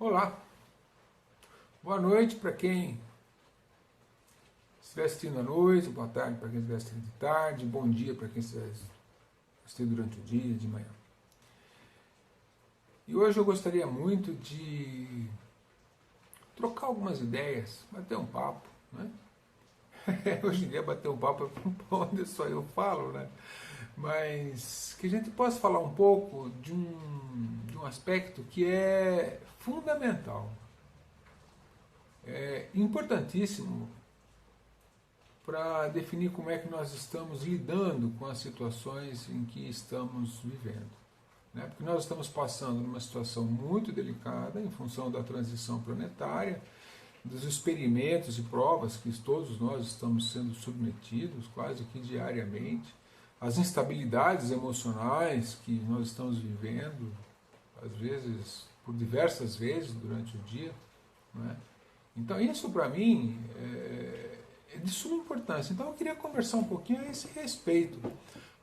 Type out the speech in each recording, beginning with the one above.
Olá, boa noite para quem estiver assistindo à noite, boa tarde para quem estiver assistindo de tarde, bom dia para quem estiver assistindo durante o dia, de manhã. E hoje eu gostaria muito de trocar algumas ideias, bater um papo, né? Hoje em dia bater um papo é onde só eu falo, né? Mas que a gente possa falar um pouco de um aspecto que é fundamental, é importantíssimo para definir como é que nós estamos lidando com as situações em que estamos vivendo. Né? Porque nós estamos passando numa situação muito delicada em função da transição planetária, dos experimentos e provas que todos nós estamos sendo submetidos quase que diariamente, as instabilidades emocionais que nós estamos vivendo, às vezes, por diversas vezes durante o dia. Né? Então isso para mim é de suma importância. Então eu queria conversar um pouquinho a esse respeito,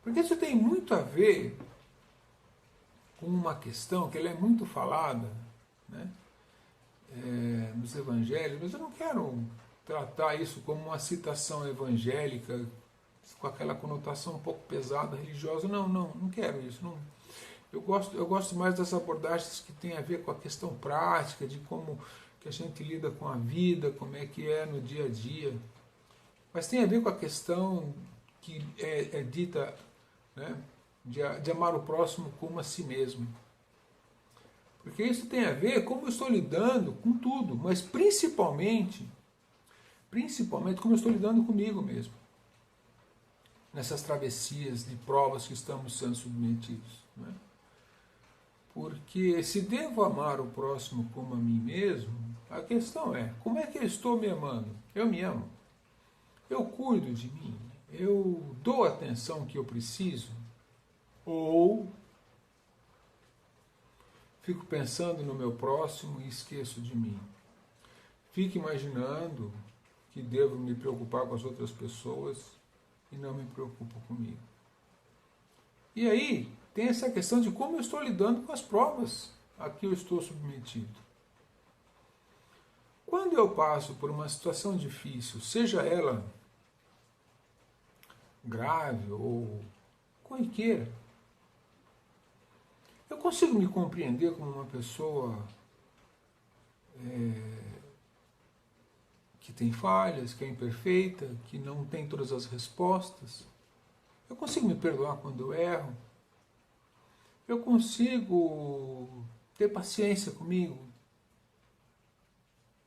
porque isso tem muito a ver com uma questão que ela é muito falada, né, nos evangelhos, mas eu não quero tratar isso como uma citação evangélica com aquela conotação um pouco pesada, religiosa. Não quero isso. Não. Eu gosto mais das abordagens que têm a ver com a questão prática, de como que a gente lida com a vida, como é que é no dia a dia. Mas tem a ver com a questão que é dita, né, de amar o próximo como a si mesmo. Porque isso tem a ver com como eu estou lidando com tudo, mas principalmente como eu estou lidando comigo mesmo. Nessas travessias de provas que estamos sendo submetidos. Né? Porque se devo amar o próximo como a mim mesmo, a questão é, como é que eu estou me amando? Eu me amo? Eu cuido de mim? Eu dou a atenção que eu preciso? Ou fico pensando no meu próximo e esqueço de mim? Fico imaginando que devo me preocupar com as outras pessoas e não me preocupo comigo. E aí tem essa questão de como eu estou lidando com as provas a que eu estou submetido. Quando eu passo por uma situação difícil, seja ela grave ou corriqueira, eu consigo me compreender como uma pessoa que tem falhas, que é imperfeita, que não tem todas as respostas. Eu consigo me perdoar quando eu erro. Eu consigo ter paciência comigo.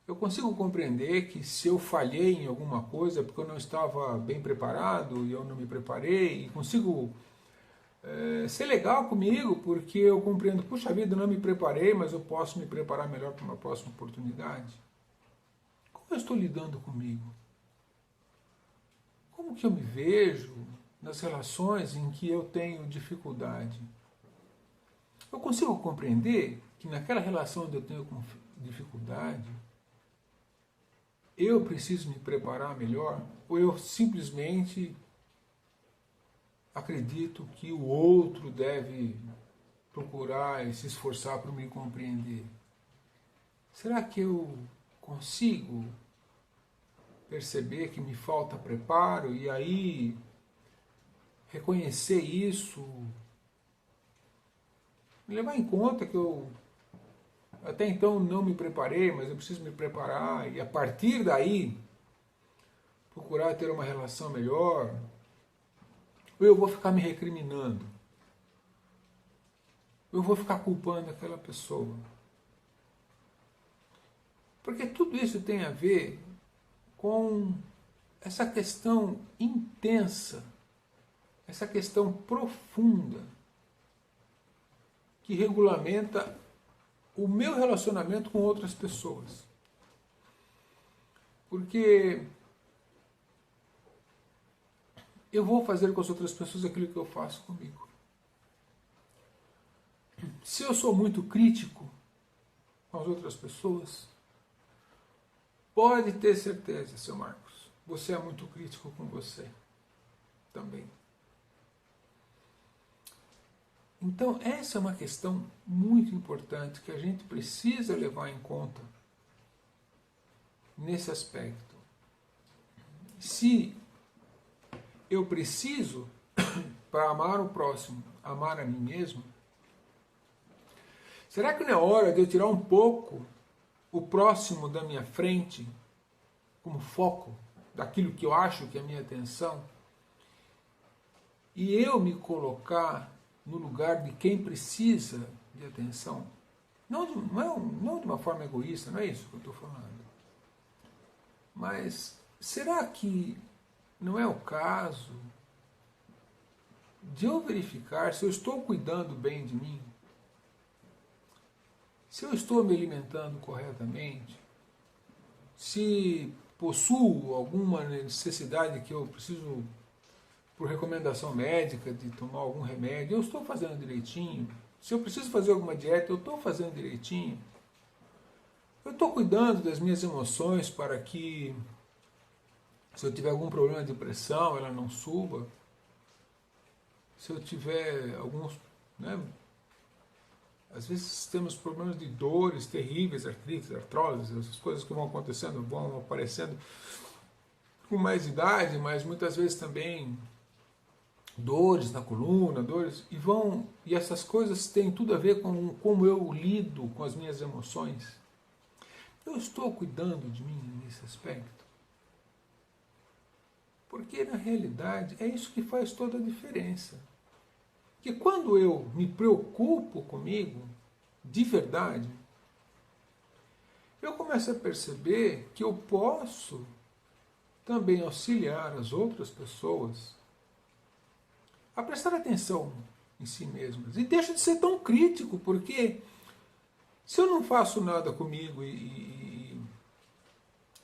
Eu consigo compreender que se eu falhei em alguma coisa porque eu não estava bem preparado e eu não me preparei, e consigo ser legal comigo porque eu compreendo, puxa vida, eu não me preparei, mas eu posso me preparar melhor para uma próxima oportunidade. Como eu estou lidando comigo? Como que eu me vejo nas relações em que eu tenho dificuldade? Eu consigo compreender que naquela relação onde eu tenho dificuldade, eu preciso me preparar melhor, ou eu simplesmente acredito que o outro deve procurar e se esforçar para me compreender? Será que eu consigo perceber que me falta preparo e aí reconhecer isso, levar em conta que eu até então não me preparei, mas eu preciso me preparar e a partir daí procurar ter uma relação melhor? Ou eu vou ficar me recriminando? Eu vou ficar culpando aquela pessoa? Porque tudo isso tem a ver com essa questão intensa, essa questão profunda que regulamenta o meu relacionamento com outras pessoas. Porque eu vou fazer com as outras pessoas aquilo que eu faço comigo. Se eu sou muito crítico com as outras pessoas, pode ter certeza, seu Marcos, você é muito crítico com você também. Então, essa é uma questão muito importante que a gente precisa levar em conta nesse aspecto. Se eu preciso, para amar o próximo, amar a mim mesmo, será que não é hora de eu tirar um pouco o próximo da minha frente como foco daquilo que eu acho que é a minha atenção e eu me colocar no lugar de quem precisa de atenção? Não de uma forma egoísta, não é isso que eu estou falando. Mas será que não é o caso de eu verificar se eu estou cuidando bem de mim? Se eu estou me alimentando corretamente? Se possuo alguma necessidade que eu preciso, por recomendação médica, de tomar algum remédio, eu estou fazendo direitinho? Se eu preciso fazer alguma dieta, eu estou fazendo direitinho? Eu estou cuidando das minhas emoções para que, se eu tiver algum problema de pressão, ela não suba? Se eu tiver alguns... Né, às vezes temos problemas de dores terríveis, artrite, artrose, essas coisas que vão acontecendo, vão aparecendo com mais idade, mas muitas vezes também dores na coluna, dores, e essas coisas têm tudo a ver com como eu lido com as minhas emoções. Eu estou cuidando de mim nesse aspecto? Porque na realidade é isso que faz toda a diferença. Que quando eu me preocupo comigo, de verdade, eu começo a perceber que eu posso também auxiliar as outras pessoas a prestar atenção em si mesmas. E deixa de ser tão crítico, porque se eu não faço nada comigo e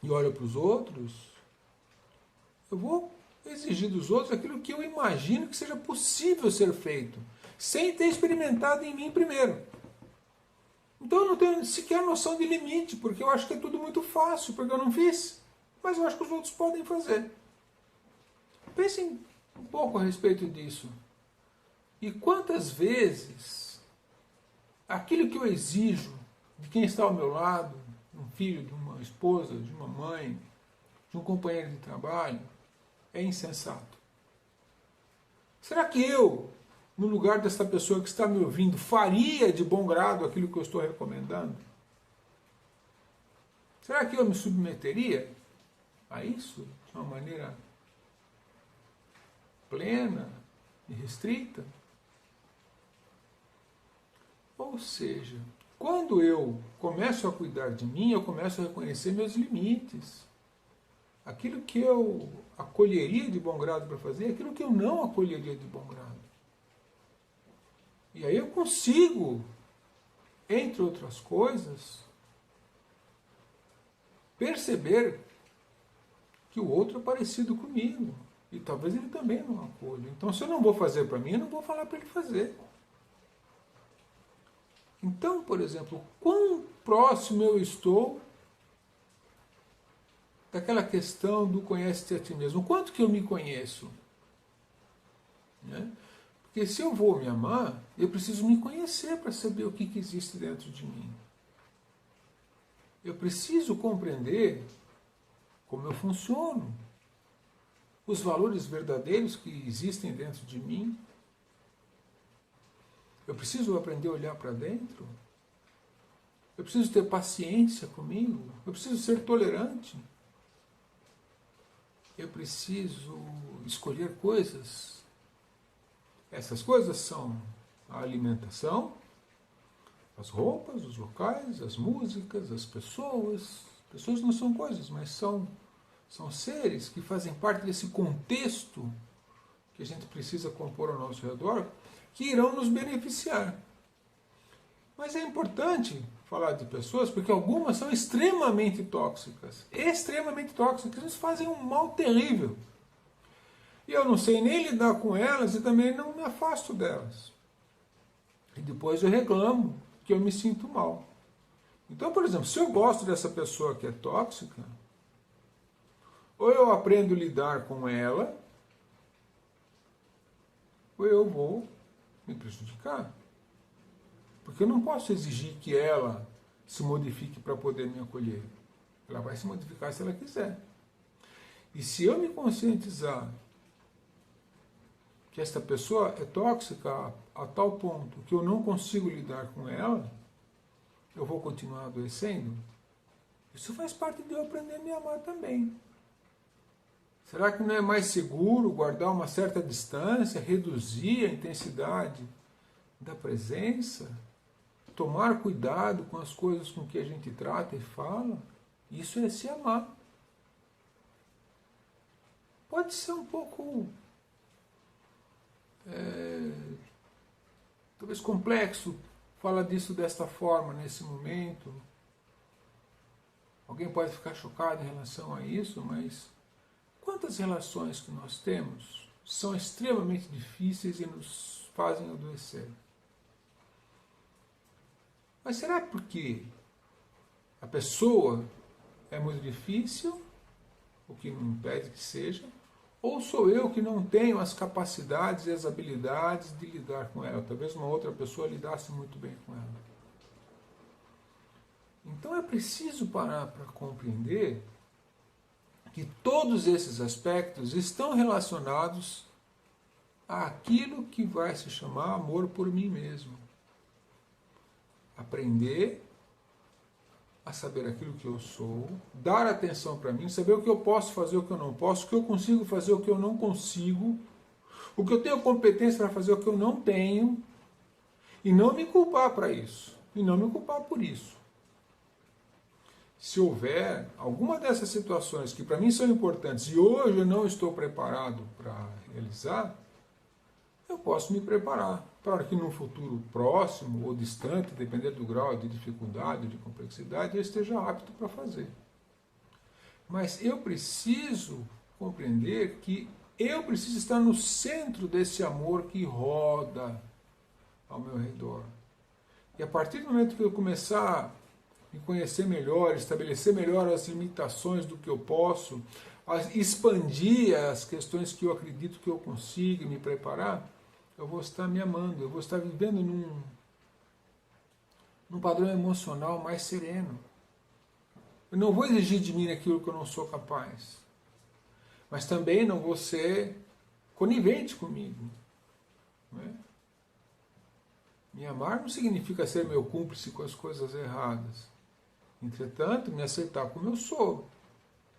olho para os outros, eu vou exigir dos outros aquilo que eu imagino que seja possível ser feito, sem ter experimentado em mim primeiro. Então eu não tenho sequer noção de limite, porque eu acho que é tudo muito fácil, porque eu não fiz, mas eu acho que os outros podem fazer. Pensem um pouco a respeito disso. E quantas vezes aquilo que eu exijo de quem está ao meu lado, de um filho, de uma esposa, de uma mãe, de um companheiro de trabalho, é insensato? Será que eu, no lugar dessa pessoa que está me ouvindo, faria de bom grado aquilo que eu estou recomendando? Será que eu me submeteria a isso de uma maneira plena e restrita? Ou seja, quando eu começo a cuidar de mim, eu começo a reconhecer meus limites. Aquilo que eu acolheria de bom grado para fazer, aquilo que eu não acolheria de bom grado. E aí eu consigo, entre outras coisas, perceber que o outro é parecido comigo. E talvez ele também não acolha. Então, se eu não vou fazer para mim, eu não vou falar para ele fazer. Então, por exemplo, quão próximo eu estou daquela questão do conhece-te a ti mesmo? O quanto que eu me conheço? Né? Porque se eu vou me amar, eu preciso me conhecer para saber o que existe dentro de mim. Eu preciso compreender como eu funciono, os valores verdadeiros que existem dentro de mim. Eu preciso aprender a olhar para dentro. Eu preciso ter paciência comigo. Eu preciso ser tolerante. Eu preciso escolher coisas. Essas coisas são a alimentação, as roupas, os locais, as músicas, as pessoas. Pessoas não são coisas, mas são seres que fazem parte desse contexto que a gente precisa compor ao nosso redor, que irão nos beneficiar. Mas é importante falar de pessoas, porque algumas são extremamente tóxicas. Extremamente tóxicas, eles fazem um mal terrível. E eu não sei nem lidar com elas e também não me afasto delas. E depois eu reclamo que eu me sinto mal. Então, por exemplo, se eu gosto dessa pessoa que é tóxica, ou eu aprendo a lidar com ela, ou eu vou me prejudicar. Porque eu não posso exigir que ela se modifique para poder me acolher. Ela vai se modificar se ela quiser. E se eu me conscientizar que esta pessoa é tóxica a tal ponto que eu não consigo lidar com ela, eu vou continuar adoecendo? Isso faz parte de eu aprender a me amar também. Será que não é mais seguro guardar uma certa distância, reduzir a intensidade da presença, tomar cuidado com as coisas com que a gente trata e fala? Isso é se amar. Pode ser um pouco talvez complexo falar disso desta forma nesse momento. Alguém pode ficar chocado em relação a isso, mas quantas relações que nós temos são extremamente difíceis e nos fazem adoecer? Mas será porque a pessoa é muito difícil, o que não impede que seja, ou sou eu que não tenho as capacidades e as habilidades de lidar com ela? Talvez uma outra pessoa lidasse muito bem com ela. Então é preciso parar para compreender que todos esses aspectos estão relacionados àquilo que vai se chamar amor por mim mesmo. Aprender a saber aquilo que eu sou, dar atenção para mim, saber o que eu posso fazer, o que eu não posso, o que eu consigo fazer, o que eu não consigo, o que eu tenho competência para fazer, o que eu não tenho, e não me culpar para isso, e não me culpar por isso. Se houver alguma dessas situações que para mim são importantes e hoje eu não estou preparado para realizar, eu posso me preparar para que num futuro próximo ou distante, dependendo do grau de dificuldade ou de complexidade, eu esteja apto para fazer. Mas eu preciso compreender que eu preciso estar no centro desse amor que roda ao meu redor. E a partir do momento que eu começar a me conhecer melhor, estabelecer melhor as limitações do que eu posso, expandir as questões que eu acredito que eu consigo me preparar, eu vou estar me amando, eu vou estar vivendo num padrão emocional mais sereno. Eu não vou exigir de mim aquilo que eu não sou capaz, mas também não vou ser conivente comigo. Não é? Me amar não significa ser meu cúmplice com as coisas erradas. Entretanto, me aceitar como eu sou,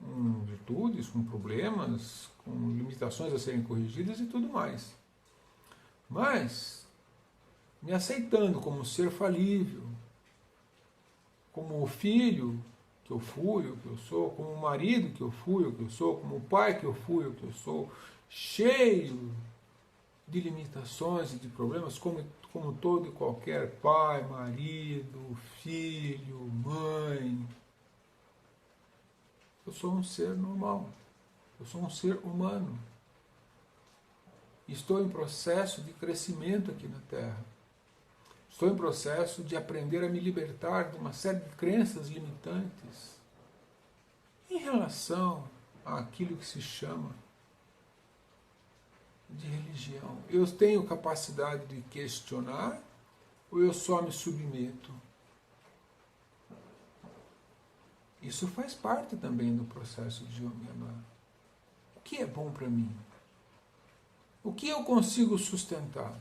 com virtudes, com problemas, com limitações a serem corrigidas e tudo mais. Mas, me aceitando como ser falível, como o filho que eu fui, o que eu sou, como o marido que eu fui, o que eu sou, como o pai que eu fui, o que eu sou, cheio de limitações e de problemas, como todo e qualquer pai, marido, filho, mãe. Eu sou um ser normal, eu sou um ser humano. Estou em processo de crescimento aqui na Terra. Estou em processo de aprender a me libertar de uma série de crenças limitantes em relação àquilo que se chama de religião. Eu tenho capacidade de questionar ou eu só me submeto? Isso faz parte também do processo de eu me amar. O que é bom para mim? O que eu consigo sustentar?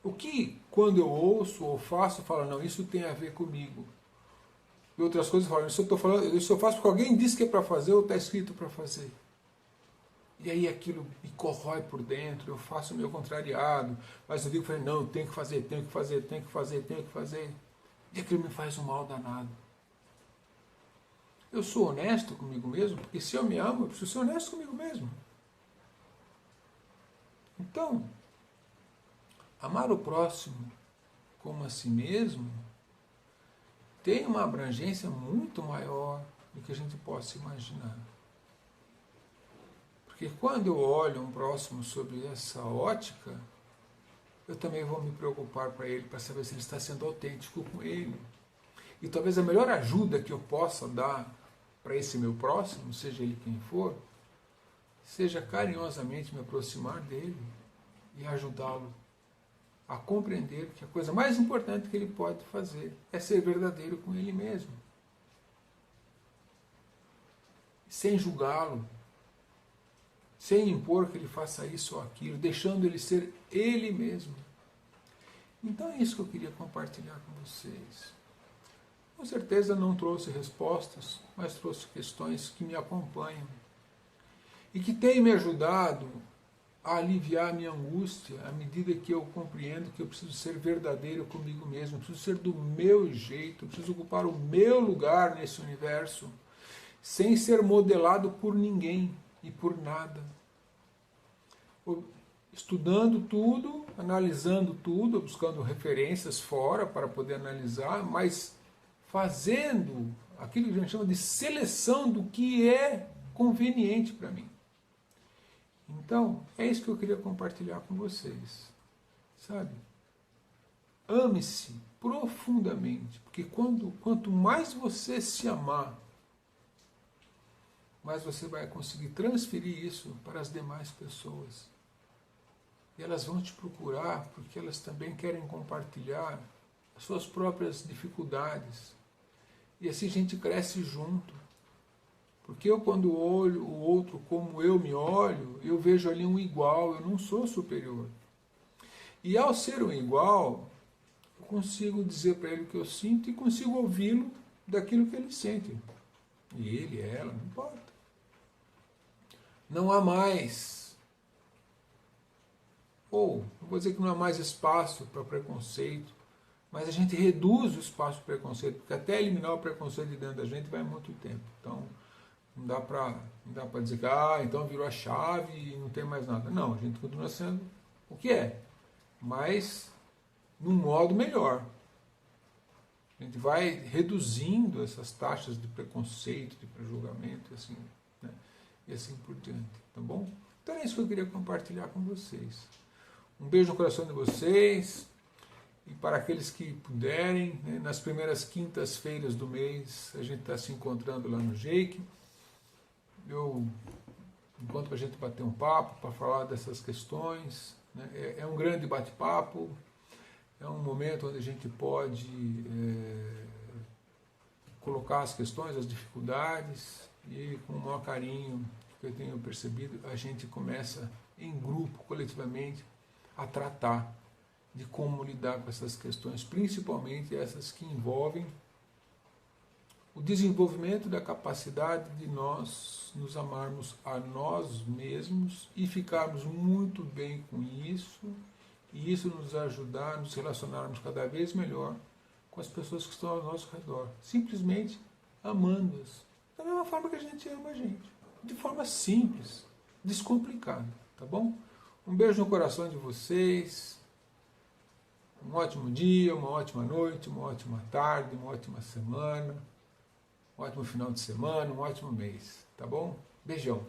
O que, quando eu ouço ou faço, eu falo, não, isso tem a ver comigo. E outras coisas falam, isso eu faço porque alguém disse que é para fazer ou está escrito para fazer. E aí aquilo me corrói por dentro, eu faço o meu contrariado, mas eu digo, não, eu tenho que fazer, tenho que fazer, tenho que fazer, tenho que fazer. E aquilo me faz um mal danado. Eu sou honesto comigo mesmo, porque se eu me amo, eu preciso ser honesto comigo mesmo. Então, amar o próximo como a si mesmo tem uma abrangência muito maior do que a gente possa imaginar. Porque quando eu olho um próximo sob essa ótica, eu também vou me preocupar para ele, para saber se ele está sendo autêntico com ele. E talvez a melhor ajuda que eu possa dar para esse meu próximo, seja ele quem for, seja carinhosamente me aproximar dele e ajudá-lo a compreender que a coisa mais importante que ele pode fazer é ser verdadeiro com ele mesmo. Sem julgá-lo, sem impor que ele faça isso ou aquilo, deixando ele ser ele mesmo. Então é isso que eu queria compartilhar com vocês. Com certeza não trouxe respostas, mas trouxe questões que me acompanham e que têm me ajudado a aliviar a minha angústia à medida que eu compreendo que eu preciso ser verdadeiro comigo mesmo, eu preciso ser do meu jeito, eu preciso ocupar o meu lugar nesse universo, sem ser modelado por ninguém e por nada. Estudando tudo, analisando tudo, buscando referências fora para poder analisar, mas fazendo aquilo que a gente chama de seleção do que é conveniente para mim. Então, é isso que eu queria compartilhar com vocês. Sabe? Ame-se profundamente, porque quanto mais você se amar, mais você vai conseguir transferir isso para as demais pessoas. E elas vão te procurar porque elas também querem compartilhar as suas próprias dificuldades. E assim a gente cresce junto. Porque eu, quando olho o outro como eu me olho, eu vejo ali um igual, eu não sou superior. E ao ser um igual, eu consigo dizer para ele o que eu sinto e consigo ouvi-lo daquilo que ele sente. E ele, ela, não importa. Não há mais, ou não vou dizer que não há mais espaço para preconceito, mas a gente reduz o espaço para preconceito, porque até eliminar o preconceito de dentro da gente vai muito tempo. Então, não dá para dizer que então virou a chave e não tem mais nada. Não, a gente continua sendo o que é, mas num modo melhor. A gente vai reduzindo essas taxas de preconceito, de prejulgamento, assim, né? E assim por diante, tá bom? Então é isso que eu queria compartilhar com vocês. Um beijo no coração de vocês, e para aqueles que puderem, né, nas primeiras quintas-feiras do mês, a gente está se encontrando lá no Jake. Eu encontro para a gente bater um papo, para falar dessas questões, né? É um grande bate-papo, é um momento onde a gente pode colocar as questões, as dificuldades, e com o maior carinho que eu tenho percebido, a gente começa em grupo, coletivamente, a tratar de como lidar com essas questões, principalmente essas que envolvem o desenvolvimento da capacidade de nós nos amarmos a nós mesmos e ficarmos muito bem com isso, e isso nos ajudar a nos relacionarmos cada vez melhor com as pessoas que estão ao nosso redor, simplesmente amando-as, da mesma forma que a gente ama a gente, de forma simples, descomplicada, tá bom? Um beijo no coração de vocês, um ótimo dia, uma ótima noite, uma ótima tarde, uma ótima semana, um ótimo final de semana, um ótimo mês, tá bom? Beijão!